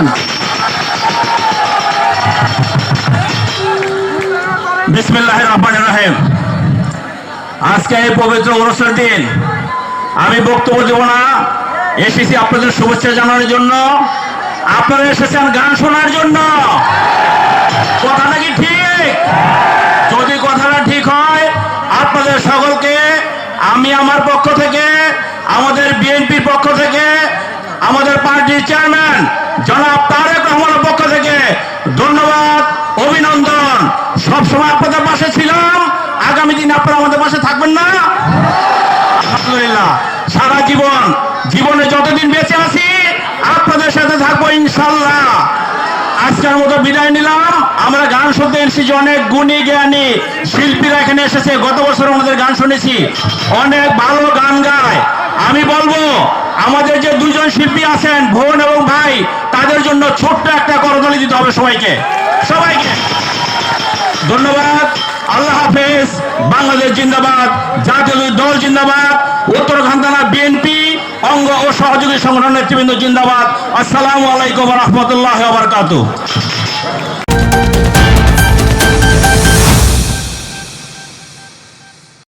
বলেন। বিসমিল্লাহির রহমানির রহিম। আজকে এই পবিত্র অনুষ্ঠানের দিন আমি বক্তব্য দেব না, এসেছি আপনাদের শুভেচ্ছা জানানোর জন্য। আপনারা এসেছেন গান শোনার জন্য। কথাটা কি ঠিক? যদি কথাটা ঠিক হয়, আপনাদের সকলকে আমি আমার পক্ষ থেকে, আমাদের বিএনপির পক্ষ থেকে, আমাদের পার্টির চেয়ারম্যান জনাব তারেক রহমানের পক্ষ থেকে ধন্যবাদ, অভিনন্দন। সবসময় আপনাদের পাশে ছিলাম, আগামী দিন আপনারা আমাদের পাশে থাকবেন না? আলহামদুলিল্লাহ, সারা জীবনে যতদিন বেঁচে আছি আপনাদের সাথে থাকবো ইনশাল্লাহ। আজকের মতো বিদায় নিলাম। আমরা গান শুনতে এসেছি, অনেক গুণী জ্ঞানী শিল্পীরা এখানে এসেছে। গত বছর আমাদের গান শুনেছি, অনেক ভালো গান গায়। আমি বলবো আমাদের যে দুজন শিল্পী আছেন, বোন এবং ভাই, তাদের জন্য ছোট্ট একটা করতালি দিতে হবে সবাইকে। ধন্যবাদ। আল্লাহ হাফেজ। বাংলাদেশ জিন্দাবাদ, জাতীয় দল জিন্দাবাদ, উত্তরখান থানা বিএনপি অঙ্গ ও সহযোগী সংগঠনের নেতৃবৃন্দ জিন্দাবাদ। আসসালামু আলাইকুম ওয়া রাহমাতুল্লাহি ওয়া বারাকাতুহু।